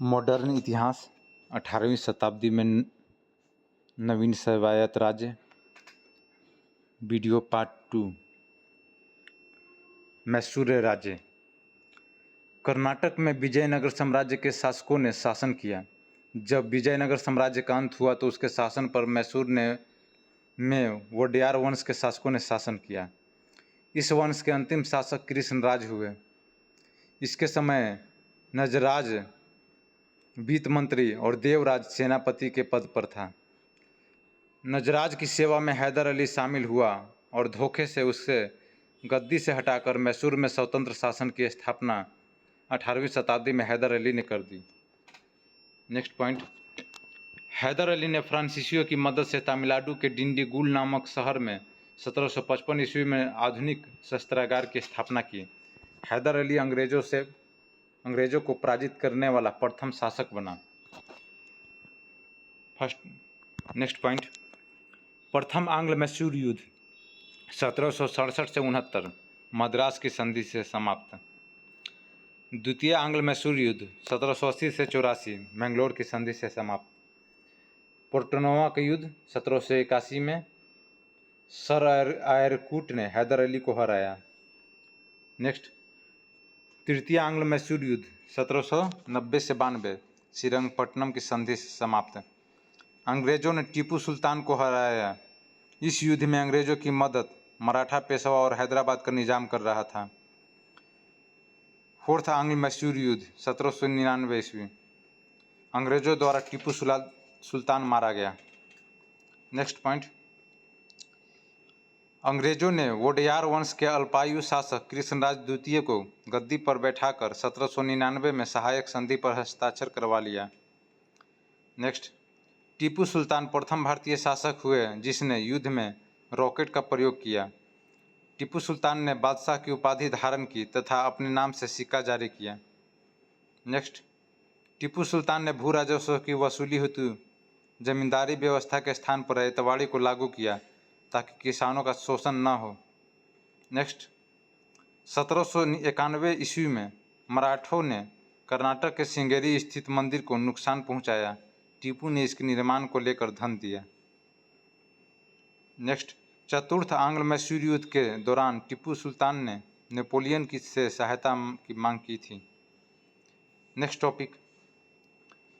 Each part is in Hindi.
मॉडर्न इतिहास 18वीं शताब्दी में नवीन स्वायत्त राज्य। Video part 2। मैसूर राज्य। कर्नाटक में विजयनगर साम्राज्य के शासकों ने शासन किया। जब विजयनगर साम्राज्य का अंत हुआ तो उसके शासन पर मैसूर में वोडेयार वंश के शासकों ने शासन किया। इस वंश के अंतिम शासक कृष्णराज हुए। इसके समय नजराज वित्त मंत्री और देवराज सेनापति के पद पर था। नजराज की सेवा में हैदर अली शामिल हुआ और धोखे से उससे गद्दी से हटाकर मैसूर में स्वतंत्र शासन की स्थापना 18वीं शताब्दी में हैदर अली ने कर दी। Next point. हैदर अली ने फ्रांसीसियों की मदद से तमिलनाडु के डिंडीगुल नामक शहर में 1755 ईस्वी में आधुनिक शस्त्रागार की स्थापना की। हैदर अली अंग्रेजों को पराजित करने वाला प्रथम शासक बना। Next point. प्रथम आंग्ल मैसूर युद्ध 1767 से 69 मद्रास की संधि से समाप्त। द्वितीय आंग्ल मैसूर युद्ध 1780 से 84 मैंगलोर की संधि से समाप्त। पोर्टनोवा का युद्ध 1781 में सर आयरकूट ने हैदर अली को हराया। नेक्स्ट। तृतीय आंग्ल मैसूर युद्ध 1790 से 92 श्रीरंगपट्टनम की संधि से समाप्त। अंग्रेजों ने टीपू सुल्तान को हराया। इस युद्ध में अंग्रेजों की मदद मराठा, पेशवा और हैदराबाद का निजाम कर रहा था। फोर्थ आंग्ल मैसूर युद्ध 1799 ईस्वी। अंग्रेजों द्वारा टीपू सुल्तान मारा गया। Next point. अंग्रेजों ने वोडेयार वंश के अल्पायु शासक कृष्णराज द्वितीय को गद्दी पर बैठाकर 1799 में सहायक संधि पर हस्ताक्षर करवा लिया। नेक्स्ट। टीपू सुल्तान प्रथम भारतीय शासक हुए जिसने युद्ध में रॉकेट का प्रयोग किया। टीपू सुल्तान ने बादशाह की उपाधि धारण की तथा अपने नाम से सिक्का जारी किया। नेक्स्ट। टीपू सुल्तान ने भू राजस्व की वसूली हेतु जमींदारी व्यवस्था के स्थान पर एतवाड़ी को लागू किया ताकि किसानों का शोषण न हो। नेक्स्ट। 1791 ईस्वी में मराठों ने कर्नाटक के श्रृंगेरी स्थित मंदिर को नुकसान पहुंचाया। टीपू ने इसके निर्माण को लेकर धन दिया। नेक्स्ट। चतुर्थ आंग्ल मैसूर युद्ध के दौरान टीपू सुल्तान ने नेपोलियन से सहायता की मांग की थी। Next topic.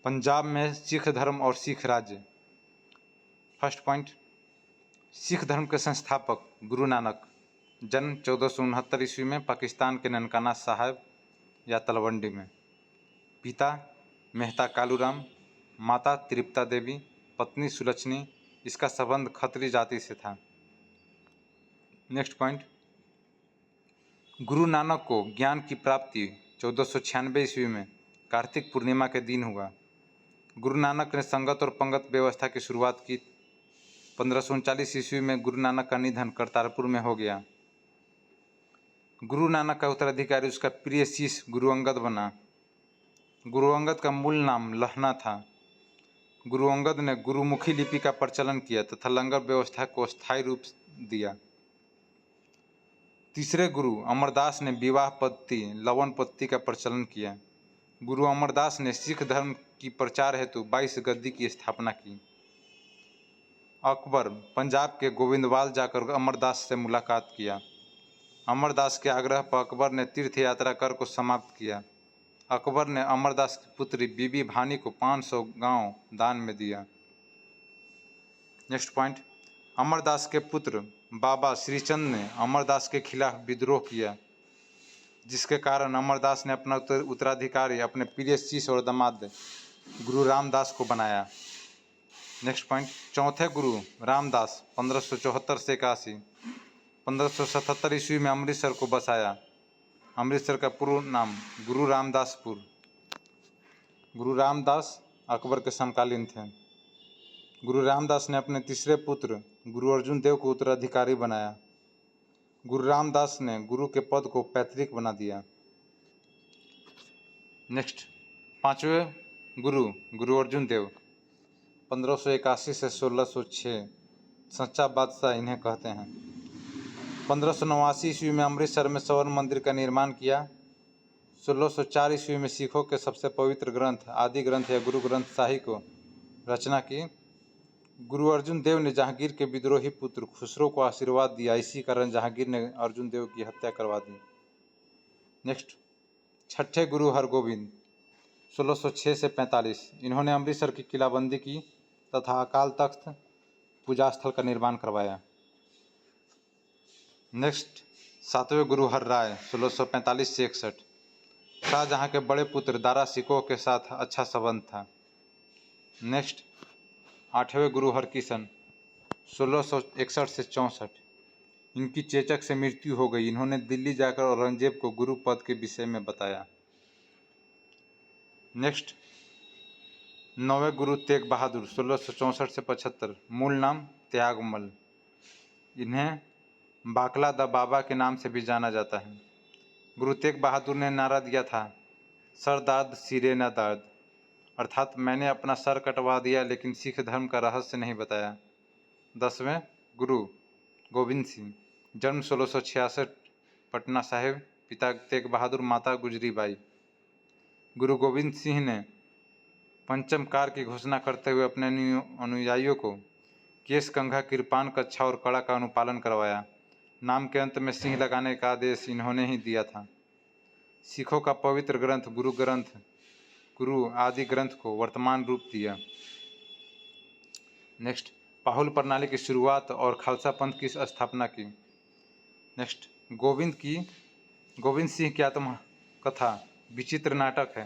पंजाब में सिख धर्म और सिख राज्य। First point. सिख धर्म के संस्थापक गुरु नानक। जन्म 1469 ईस्वी में पाकिस्तान के ननकाना साहिब या तलवंडी में। पिता मेहता कालूराम, माता त्रिप्ता देवी, पत्नी सुलक्षणी। इसका संबंध खत्री जाति से था। Next point. गुरु नानक को ज्ञान की प्राप्ति 1496 ईस्वी में कार्तिक पूर्णिमा के दिन हुआ। गुरु नानक ने संगत और पंगत व्यवस्था की शुरुआत की। 1539 ईस्वी में गुरु नानक का निधन करतारपुर में हो गया। गुरु नानक का उत्तराधिकारी उसका प्रिय शिष्य गुरु अंगद बना। गुरु अंगद का मूल नाम लहना था। गुरु अंगद ने गुरुमुखी लिपि का प्रचलन किया तथा लंगर व्यवस्था को स्थायी रूप दिया। तीसरे गुरु अमरदास ने विवाह पद्धति लवन पद्धति का प्रचलन किया। गुरु अमरदास ने सिख धर्म की प्रचार हेतु 22 गद्दी की स्थापना की। अकबर पंजाब के गोविंदवाल जाकर अमरदास से मुलाकात किया। अमरदास के आग्रह पर अकबर ने तीर्थ यात्रा कर को समाप्त किया। अकबर ने अमरदास की पुत्री बीबी भानी को 500 गांव दान में दिया। Next point. अमरदास के पुत्र बाबा श्रीचंद ने अमरदास के खिलाफ विद्रोह किया जिसके कारण अमरदास ने अपना उत्तराधिकारी अपने प्रिय शिष्य और दामाद गुरु रामदास को बनाया। Next point. चौथे गुरु रामदास 1574 से 81 1577 ईस्वी में अमृतसर को बसाया। अमृतसर का पूर्व नाम गुरु रामदासपुर। गुरु रामदास अकबर के समकालीन थे। गुरु रामदास ने अपने तीसरे पुत्र गुरु अर्जुन देव को उत्तराधिकारी बनाया। गुरु रामदास ने गुरु के पद को पैतृक बना दिया। नेक्स्ट। पांचवें गुरु अर्जुन देव 1581 से 1606 सच्चा बादशाह इन्हें कहते हैं। 1589 ईस्वी में अमृतसर में स्वर्ण मंदिर का निर्माण किया। 1604 ईस्वी में सिखों के सबसे पवित्र ग्रंथ आदि ग्रंथ या गुरु ग्रंथ साहिब को रचना की। गुरु अर्जुन देव ने जहांगीर के विद्रोही पुत्र खुसरो को आशीर्वाद दिया, इसी कारण जहांगीर ने अर्जुन देव की हत्या करवा दी। नेक्स्ट, छठे गुरु हरगोविंद 1606 से 45। इन्होंने अमृतसर की किलाबंदी की तथा अकाल तख्त पूजा स्थल का निर्माण करवाया। नेक्स्ट, सातवें गुरु हरराय 1645 से 61। शाहजहां के बड़े पुत्र दारा सिकोह के साथ अच्छा संबंध था। नेक्स्ट, आठवें गुरु हरकिशन 1661 से 64। इनकी चेचक से मृत्यु हो गई। इन्होंने दिल्ली जाकर औरंगजेब को गुरु पद के विषय में बताया। नेक्स्ट, नौवें गुरु तेग बहादुर 1664 से 75। मूल नाम त्यागमल। इन्हें बाकला द बाबा के नाम से भी जाना जाता है। गुरु तेग बहादुर ने नारा दिया था, सर दर्द सिरे न दर्द, अर्थात मैंने अपना सर कटवा दिया लेकिन सिख धर्म का रहस्य नहीं बताया। 10वें गुरु गोविंद सिंह, जन्म 1666, पटना साहिब, पिता तेग बहादुर, माता गुजरी बाई। गुरु गोविंद सिंह ने पंचम कार की घोषणा करते हुए अपने अनुयायियों को केश, कंघा, कृपान, कच्छा और कड़ा का अनुपालन करवाया। नाम के अंत में सिंह लगाने का आदेश इन्होंने ही दिया था। सिखों का पवित्र ग्रंथ गुरु आदि ग्रंथ को वर्तमान रूप दिया। नेक्स्ट, पाहुल प्रणाली की शुरुआत और खालसा पंथ की स्थापना की। नेक्स्ट, गोविंद सिंह की आत्मकथा विचित्र नाटक है।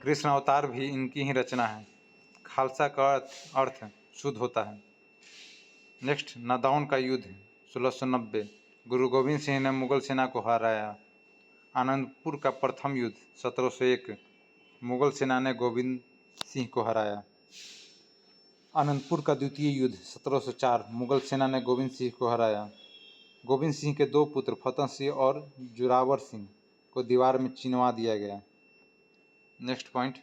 कृष्ण अवतार भी इनकी ही रचना है। खालसा का अर्थ शुद्ध होता है। नेक्स्ट, नादौन का युद्ध 1690। गुरु गोविंद सिंह ने मुगल सेना को हराया। आनंदपुर का प्रथम युद्ध 1701। मुगल सेना ने गोविंद सिंह को हराया। आनंदपुर का द्वितीय युद्ध 1704। मुगल सेना ने गोविंद सिंह को हराया। गोविंद सिंह के दो पुत्र फतेह सिंह और जोरावर सिंह को दीवार में चिनवा दिया गया। नेक्स्ट पॉइंट,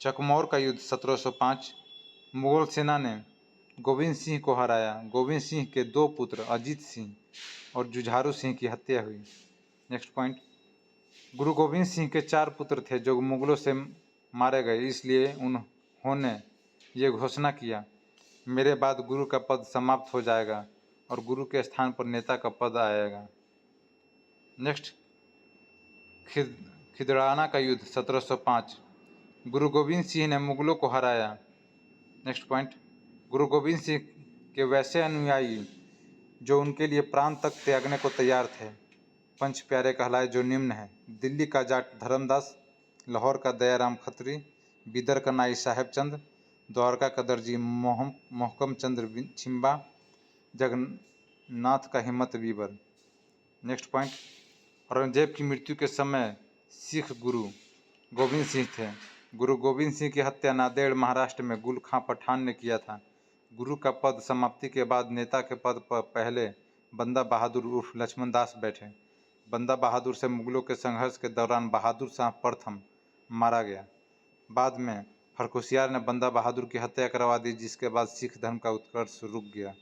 चकमौर का युद्ध 1705। मुगल सेना ने गोविंद सिंह को हराया। गोविंद सिंह के दो पुत्र अजीत सिंह और जुझारू सिंह की हत्या हुई। नेक्स्ट पॉइंट, गुरु गोविंद सिंह के 4 पुत्र थे जो मुगलों से मारे गए, इसलिए उन्होंने ये घोषणा किया, मेरे बाद गुरु का पद समाप्त हो जाएगा और गुरु के स्थान पर नेता का पद आएगा। नेक्स्ट, खिदराना का युद्ध 1705। गुरु गोविंद सिंह ने मुगलों को हराया। नेक्स्ट पॉइंट, गुरु गोविंद सिंह के वैसे अनुयायी जो उनके लिए प्राण तक त्यागने को तैयार थे, पंच प्यारे कहलाए, जो निम्न है। दिल्ली का जाट धर्मदास, लाहौर का दयाराम खत्री, बीदर का नाई साहेब चंद, द्वारका का दर्जी मोहकम चंद्र छिंबा, जगन्नाथ का हिम्मत बीबर। नेक्स्ट पॉइंट, औरंगजेब की मृत्यु के समय सिख गुरु गोविंद सिंह थे। गुरु गोविंद सिंह की हत्या नांदेड़ महाराष्ट्र में गुल खां पठान ने किया था। गुरु का पद समाप्ति के बाद नेता के पद पर पहले बंदा बहादुर उर्फ लक्ष्मण दास बैठे। बंदा बहादुर से मुगलों के संघर्ष के दौरान बहादुर शाह प्रथम मारा गया। बाद में खरकोशियार ने बंदा बहादुर की हत्या करवा दी, जिसके बाद सिख धर्म का उत्कर्ष रुक गया।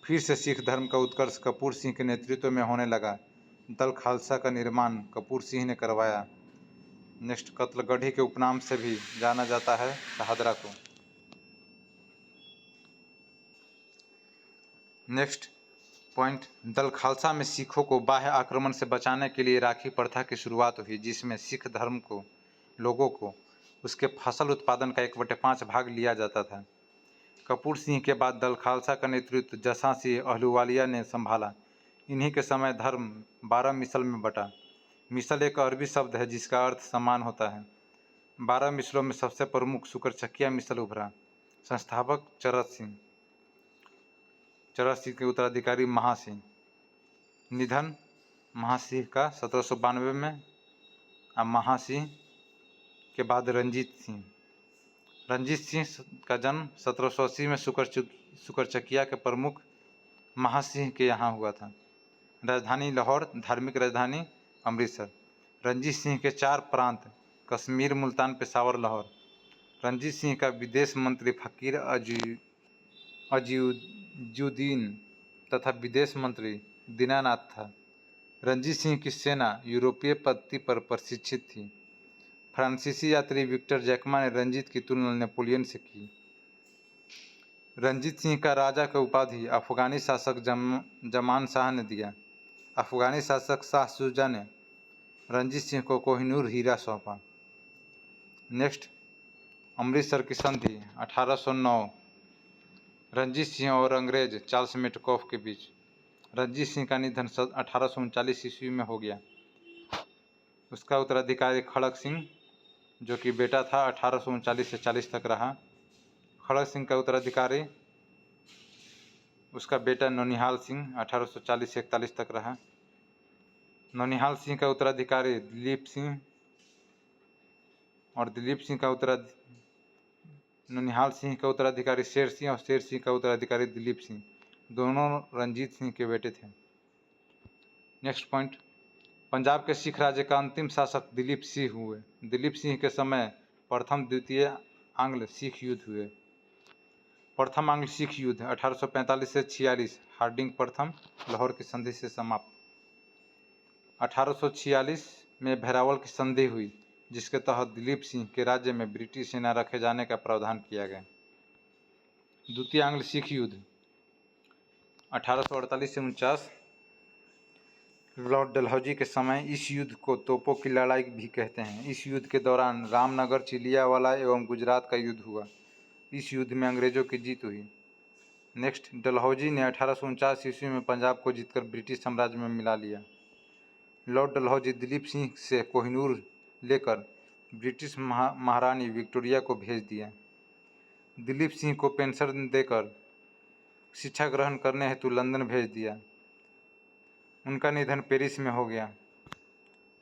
फिर से सिख धर्म का उत्कर्ष कपूर सिंह के नेतृत्व में होने लगा। दल खालसा का निर्माण कपूर सिंह ने करवाया। नेक्स्ट, कत्लगढ़ी के उपनाम से भी जाना जाता है शहादरा को। नेक्स्ट पॉइंट, दल खालसा में सिखों को बाह्य आक्रमण से बचाने के लिए राखी प्रथा की शुरुआत हुई, जिसमें सिख धर्म को लोगों को उसके फसल उत्पादन का 1/5 भाग लिया जाता था। कपूर सिंह के बाद दल खालसा का नेतृत्व जसां सिंह अहलूवालिया ने संभाला। इन्हीं के समय धर्म 12 मिसल में बटा। मिसल एक अरबी शब्द है जिसका अर्थ समान होता है। 12 मिसलों में सबसे प्रमुख सुकरचकिया मिसल उभरा। संस्थापक चरत सिंह के उत्तराधिकारी महासिंह। निधन महासिंह का 1792 में। और महासिंह के बाद रंजीत सिंह का जन्म 1780 में सुकरचकिया के प्रमुख महासिंह के यहाँ हुआ था। राजधानी लाहौर, धार्मिक राजधानी अमृतसर। रंजीत सिंह के 4 प्रांत कश्मीर, मुल्तान, पेशावर, लाहौर। रंजीत सिंह का विदेश मंत्री फकीर अजीजुद्दीन तथा विदेश मंत्री दीनानाथ था। रंजीत सिंह की सेना यूरोपीय पद्धति पर प्रशिक्षित थी। फ्रांसीसी यात्री विक्टर जैकमा ने रंजीत की तुलना नेपोलियन से की। रंजीत सिंह का राजा का उपाधि अफगानी शासक जमान शाह ने दिया। अफगानी शासक शाह शुजा ने रंजीत सिंह को कोहिनूर हीरा सौंपा। नेक्स्ट, अमृतसर की संधि 1809। रंजीत सिंह और अंग्रेज चार्ल्स मेटकॉफ के बीच। रंजीत सिंह का निधन 1839 ईस्वी में हो गया। उसका उत्तराधिकारी खड़क सिंह, जो कि बेटा था, 1839 से 40 तक रहा। खड़क सिंह का उत्तराधिकारी उसका बेटा नौनिहाल सिंह 1840 से 41 तक रहा। नौनिहाल सिंह का उत्तराधिकारी दिलीप सिंह और नौनिहाल सिंह का उत्तराधिकारी शेर सिंह और शेर सिंह का उत्तराधिकारी दिलीप सिंह, दोनों रंजीत सिंह के बेटे थे। नेक्स्ट पॉइंट, पंजाब के सिख राज्य का अंतिम शासक दिलीप सिंह हुए। दिलीप सिंह के समय प्रथम द्वितीय आंग्ल सिख युद्ध हुए। प्रथम आंग्ल सिख युद्ध 1845 से 46, हार्डिंग प्रथम, लाहौर की संधि से समाप्त। 1846 में भेरावल की संधि हुई, जिसके तहत दिलीप सिंह के राज्य में ब्रिटिश सेना रखे जाने का प्रावधान किया गया। द्वितीय आंग्ल सिख युद्ध 1848 से 49, लॉर्ड डलहौजी के समय। इस युद्ध को तोपों की लड़ाई भी कहते हैं। इस युद्ध के दौरान रामनगर, चिलियावाला एवं गुजरात का युद्ध हुआ। इस युद्ध में अंग्रेजों की जीत हुई। नेक्स्ट, डलहौजी ने 1849 ईस्वी में पंजाब को जीतकर ब्रिटिश साम्राज्य में मिला लिया। लॉर्ड डलहौजी दिलीप सिंह से कोहिनूर लेकर ब्रिटिश महारानी विक्टोरिया को भेज दिया। दिलीप सिंह को पेंशन देकर शिक्षा ग्रहण करने हेतु लंदन भेज दिया। उनका निधन पेरिस में हो गया।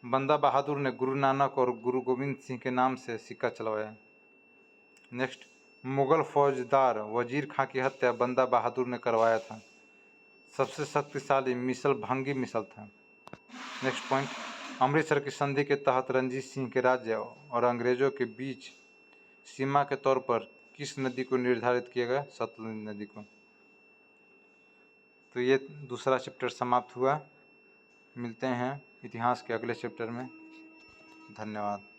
बंदा बहादुर ने गुरु नानक और गुरु गोविंद सिंह के नाम से सिक्का चलवाया। नेक्स्ट, मुगल फौजदार वजीर खां की हत्या बंदा बहादुर ने करवाया था। सबसे शक्तिशाली मिसल भंगी मिसल था। नेक्स्ट पॉइंट, अमृतसर की संधि के तहत रंजीत सिंह के राज्य और अंग्रेजों के बीच सीमा के तौर पर किस नदी को निर्धारित किया गया? सतलुज नदी को। तो ये दूसरा चैप्टर समाप्त हुआ। मिलते हैं इतिहास के अगले चैप्टर में। धन्यवाद।